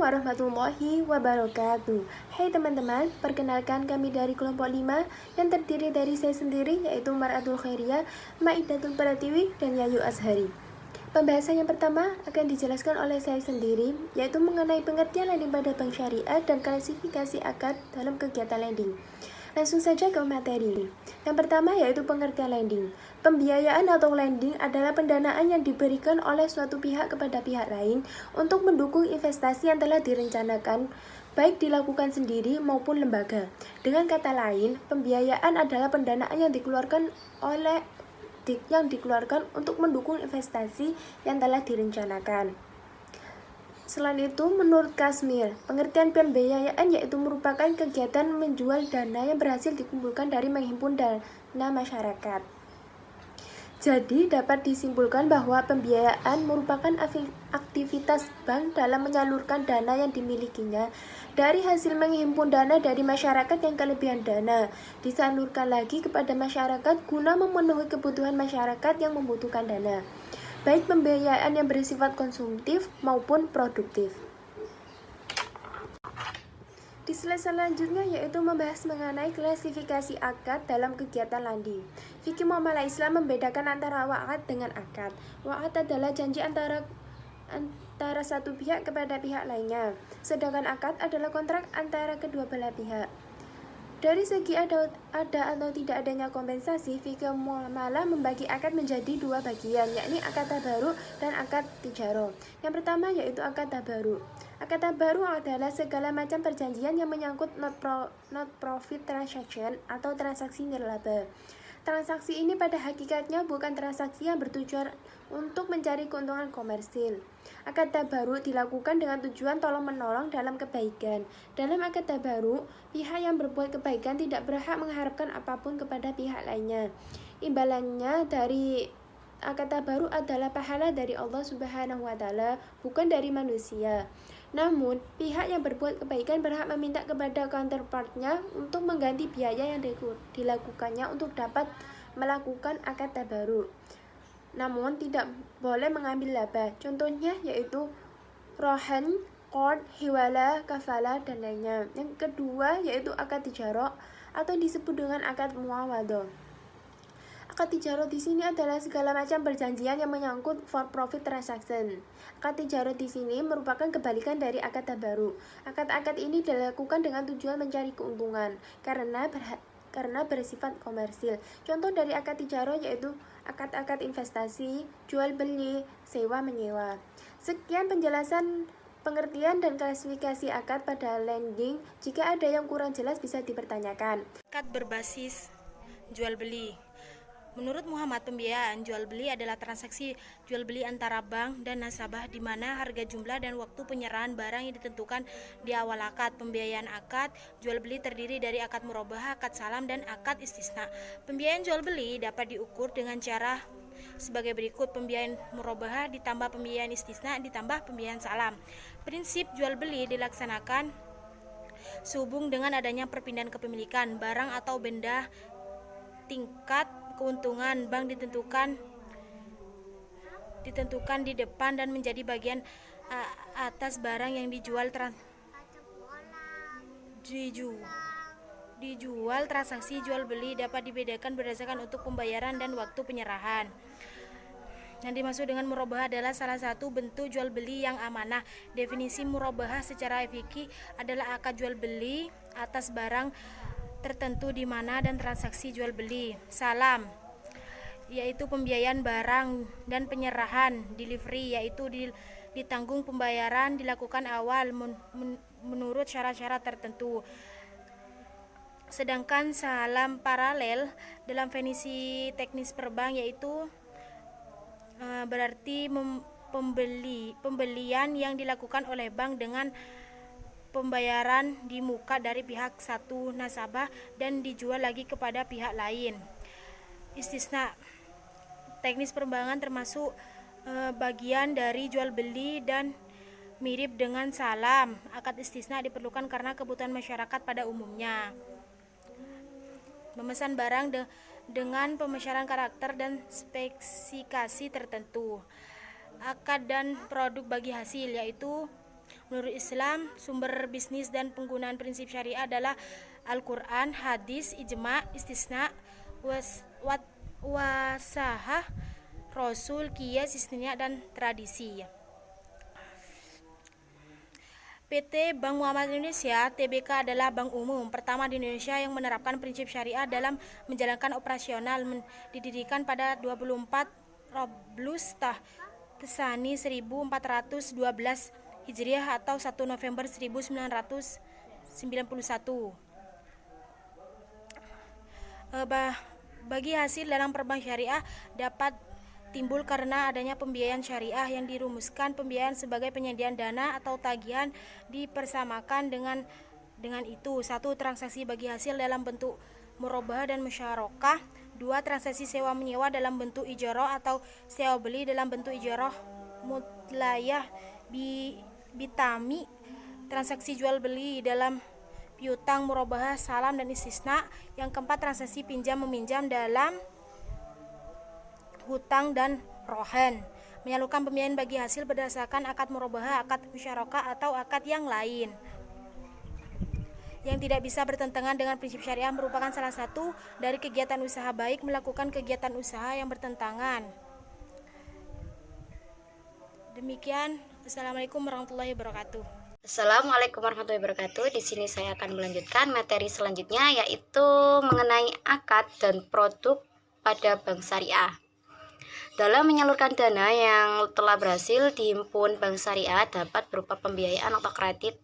warahmatullahi wabarakatuh. Hai teman-teman, perkenalkan kami dari kelompok 5 yang terdiri dari saya sendiri yaitu Maratul Khairiyah, Maidatul Pratiwi, dan Yayu Azhari. Pembahasan yang pertama akan dijelaskan oleh saya sendiri, yaitu mengenai pengertian lending pada bank syariah dan klasifikasi akad dalam kegiatan lending. Langsung saja ke materi. Yang pertama yaitu pengertian lending. Pembiayaan atau lending adalah pendanaan yang diberikan oleh suatu pihak kepada pihak lain untuk mendukung investasi yang telah direncanakan, baik dilakukan sendiri maupun lembaga. Dengan kata lain, pembiayaan adalah pendanaan yang dikeluarkan untuk mendukung investasi yang telah direncanakan. Selain itu, menurut Kasmir, pengertian pembiayaan yaitu merupakan kegiatan menjual dana yang berhasil dikumpulkan dari menghimpun dana masyarakat. Jadi, dapat disimpulkan bahwa pembiayaan merupakan aktivitas bank dalam menyalurkan dana yang dimilikinya dari hasil menghimpun dana dari masyarakat yang kelebihan dana, disalurkan lagi kepada masyarakat guna memenuhi kebutuhan masyarakat yang membutuhkan dana, baik pembiayaan yang bersifat konsumtif maupun produktif. Di slide selanjutnya yaitu membahas mengenai klasifikasi akad dalam kegiatan lending. Fikih muamalah Islam membedakan antara wa'ad dengan akad. Wa'ad adalah janji antara satu pihak kepada pihak lainnya, sedangkan akad adalah kontrak antara kedua belah pihak. Dari segi ada atau tidak adanya kompensasi, fikih muamalah membagi akad menjadi dua bagian, yakni akad tabaruk dan akad tijarah. Yang pertama yaitu akad tabaruk. Akad tabaruk adalah segala macam perjanjian yang menyangkut not profit transaction atau transaksi nirlaba. Transaksi ini pada hakikatnya bukan transaksi yang bertujuan untuk mencari keuntungan komersil. Akad tabaruk dilakukan dengan tujuan tolong-menolong dalam kebaikan. Dalam akad tabaruk, pihak yang berbuat kebaikan tidak berhak mengharapkan apapun kepada pihak lainnya. Imbalannya dari akad tabaruk adalah pahala dari Allah Subhanahu wa Ta'ala, bukan dari manusia. Namun, pihak yang berbuat kebaikan berhak meminta kepada counterpartnya untuk mengganti biaya yang dilakukannya untuk dapat melakukan akad tabaruk. Namun, tidak boleh mengambil laba. Contohnya yaitu rohan, qard, hiwala, kafala, dan lainnya. Yang kedua yaitu akad tijarah atau disebut dengan akad muawadah. Akad tijarah di sini adalah segala macam perjanjian yang menyangkut for profit transaction. Akad tijarah di sini merupakan kebalikan dari akad tabaruk. Akad-akad ini dilakukan dengan tujuan mencari keuntungan karena bersifat komersil. Contoh dari akad tijarah yaitu akad-akad investasi, jual beli, sewa menyewa. Sekian penjelasan pengertian dan klasifikasi akad pada lending. Jika ada yang kurang jelas bisa dipertanyakan. Akad berbasis jual beli. Menurut Muhammad, pembiayaan jual beli adalah transaksi jual beli antara bank dan nasabah di mana harga, jumlah, dan waktu penyerahan barang yang ditentukan di awal akad. Pembiayaan akad jual beli terdiri dari akad murabahah, akad salam, dan akad istisna. Pembiayaan jual beli dapat diukur dengan cara sebagai berikut: pembiayaan murabahah ditambah pembiayaan istisna ditambah pembiayaan salam. Prinsip jual beli dilaksanakan sehubung dengan adanya perpindahan kepemilikan barang atau benda. Tingkat keuntungan bank ditentukan di depan dan menjadi bagian atas barang yang dijual. Transaksi jual beli dapat dibedakan berdasarkan untuk pembayaran dan waktu penyerahan. Yang dimaksud dengan murabahah adalah salah satu bentuk jual beli yang amanah. Definisi murabahah secara fikih adalah akad jual beli atas barang tertentu di mana dan transaksi jual beli. Salam yaitu pembiayaan barang dan penyerahan. Delivery yaitu ditanggung pembayaran dilakukan awal menurut syarat-syarat tertentu. Sedangkan salam paralel dalam definisi teknis perbank yaitu berarti pembelian yang dilakukan oleh bank dengan pembayaran di muka dari pihak satu nasabah dan dijual lagi kepada pihak lain. Istisna teknis perbankan termasuk bagian dari jual beli dan mirip dengan salam. Akad istisna diperlukan karena kebutuhan masyarakat pada umumnya. Memesan barang dengan pemesyaran karakter dan spesifikasi tertentu. Akad dan produk bagi hasil yaitu Menurut Islam, sumber bisnis dan penggunaan prinsip syariah adalah Al-Quran, hadis, ijma, istisna, wasahah, rasul, qiyas, istisna, dan tradisi. PT Bank Muamalah Indonesia (TBK) adalah bank umum pertama di Indonesia yang menerapkan prinsip syariah dalam menjalankan operasional. Didirikan pada 24 Roblus Tsani 1412 Hijriah atau 1 November 1991. Bagi hasil dalam perbankan syariah dapat timbul karena adanya pembiayaan syariah yang dirumuskan. Pembiayaan sebagai penyediaan dana atau tagihan dipersamakan dengan itu. 1. Transaksi bagi hasil dalam bentuk murabahah dan musyarakah. 2. Transaksi sewa menyewa dalam bentuk ijarah atau sewa beli dalam bentuk ijarah mutlayah bitami. Transaksi jual beli dalam piutang, murabahah, salam, dan istisna. Yang keempat, transaksi pinjam meminjam dalam hutang dan rohan. Menyalurkan pembiayaan bagi hasil berdasarkan akad murabahah, akad musyarakah, atau akad yang lain yang tidak bisa bertentangan dengan prinsip syariah merupakan salah satu dari kegiatan usaha, baik melakukan kegiatan usaha yang bertentangan. Demikian, Assalamualaikum warahmatullahi wabarakatuh. Assalamualaikum warahmatullahi wabarakatuh. Di sini saya akan melanjutkan materi selanjutnya, yaitu mengenai akad dan produk pada bank syariah. Dalam menyalurkan dana yang telah berhasil dihimpun bank syariah dapat berupa pembiayaan atau kredit,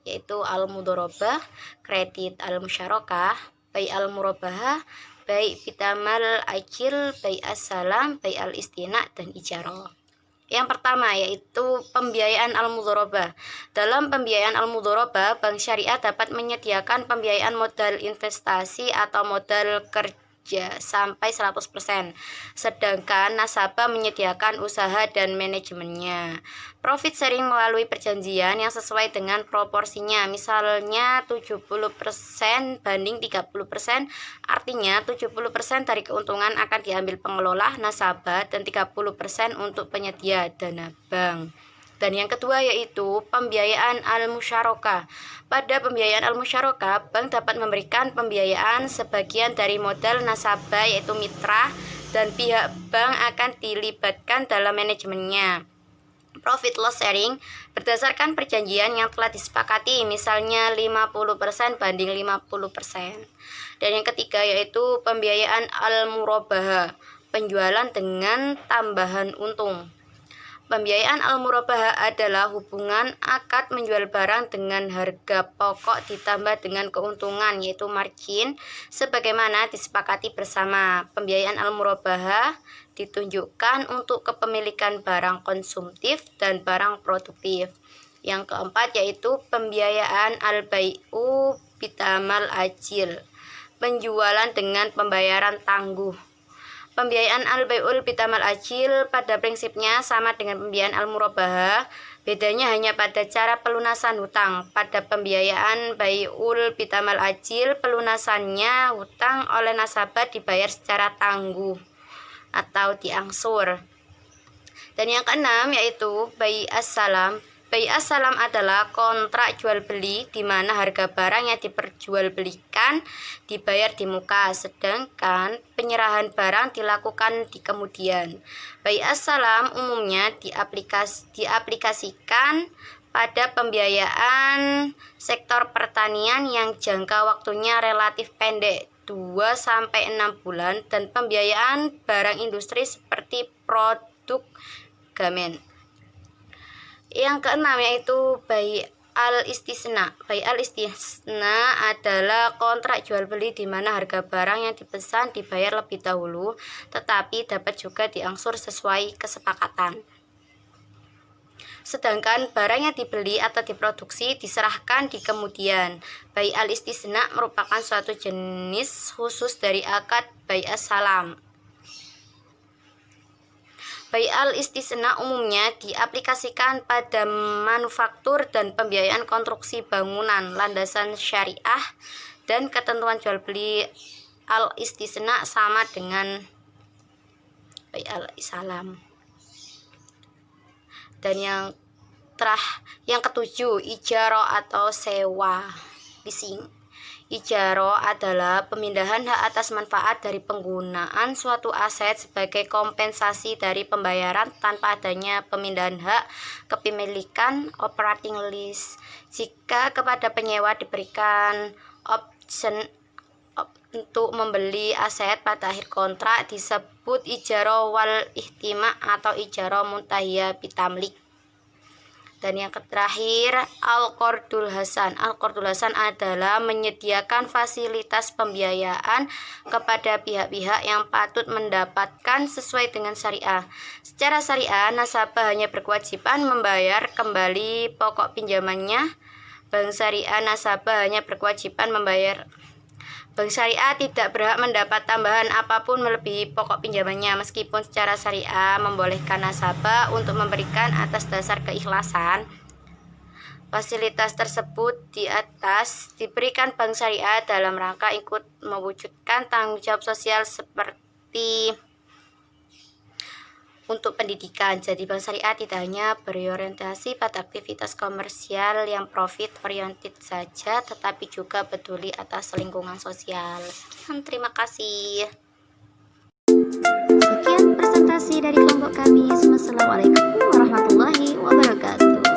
yaitu al-mudharabah, kredit al-musyarakah, bai al-murabahah, bai bitamal ajil, bai as-salam, bai al-istina, dan ijarah. Yang pertama yaitu pembiayaan al-mudharabah. Dalam pembiayaan al-mudharabah, bank syariah dapat menyediakan pembiayaan modal investasi atau modal kerja sampai 100%, sedangkan nasabah menyediakan usaha dan manajemennya. Profit sharing melalui perjanjian yang sesuai dengan proporsinya, misalnya 70% banding 30%, artinya 70% dari keuntungan akan diambil pengelola nasabah dan 30% untuk penyedia dana bank. Dan yang kedua yaitu pembiayaan al-musyarakah. Pada pembiayaan al-musyarakah, bank dapat memberikan pembiayaan sebagian dari modal nasabah yaitu mitra, dan pihak bank akan dilibatkan dalam manajemennya. Profit loss sharing berdasarkan perjanjian yang telah disepakati, misalnya 50% banding 50%. Dan yang ketiga yaitu pembiayaan al-murabahah, penjualan dengan tambahan untung. Pembiayaan al-murabahah adalah hubungan akad menjual barang dengan harga pokok ditambah dengan keuntungan, yaitu margin, sebagaimana disepakati bersama. Pembiayaan al-murabahah ditunjukkan untuk kepemilikan barang konsumtif dan barang produktif. Yang keempat yaitu pembiayaan al-bai'u bitamal ajil, penjualan dengan pembayaran tangguh. Pembiayaan al-bai'ul bitamal ajil pada prinsipnya sama dengan pembiayaan al-murabahah, bedanya hanya pada cara pelunasan hutang. Pada pembiayaan bai'ul bitamal ajil, pelunasannya hutang oleh nasabah dibayar secara tangguh atau diangsur. Dan yang keenam yaitu bai as-salam. Bai as-salam adalah kontrak jual beli di mana harga barang yang diperjualbelikan dibayar di muka, sedangkan penyerahan barang dilakukan di kemudian. Bai as-salam umumnya diaplikasikan pada pembiayaan sektor pertanian yang jangka waktunya relatif pendek, 2-6 bulan, dan pembiayaan barang industri seperti produk gamen. Yang keenam yaitu bai al-istisna. Bai al-istisna adalah kontrak jual beli di mana harga barang yang dipesan dibayar lebih dahulu, tetapi dapat juga diangsur sesuai kesepakatan. Sedangkan barang yang dibeli atau diproduksi diserahkan di kemudian. Bai al-istisna merupakan suatu jenis khusus dari akad bai as-salam. Bai al-istisna umumnya diaplikasikan pada manufaktur dan pembiayaan konstruksi bangunan landasan syariah, dan ketentuan jual beli al-istisna sama dengan bai al-salam. Dan yang yang ketujuh, ijaro atau sewa leasing. Ijaro adalah pemindahan hak atas manfaat dari penggunaan suatu aset sebagai kompensasi dari pembayaran tanpa adanya pemindahan hak kepemilikan operating lease. Jika kepada penyewa diberikan option untuk membeli aset pada akhir kontrak, disebut ijaro wal ihtima atau ijaro muntahiyah bitamlik. Dan yang terakhir, Al-Qardul Hasan. Al-Qardul Hasan adalah menyediakan fasilitas pembiayaan kepada pihak-pihak yang patut mendapatkan sesuai dengan syariah. Secara syariah, nasabah hanya berkewajiban membayar kembali pokok pinjamannya. Bank syariah nasabah hanya berkewajiban membayar. Bank syariah tidak berhak mendapat tambahan apapun melebihi pokok pinjamannya, meskipun secara syariah membolehkan nasabah untuk memberikan atas dasar keikhlasan. Fasilitas tersebut di atas diberikan bank syariah dalam rangka ikut mewujudkan tanggung jawab sosial seperti untuk pendidikan. Jadi bank syariah tidak hanya berorientasi pada aktivitas komersial yang profit oriented saja, tetapi juga peduli atas lingkungan sosial. Sekian, terima kasih. Sekian presentasi dari kelompok kami. Wassalamualaikum warahmatullahi wabarakatuh.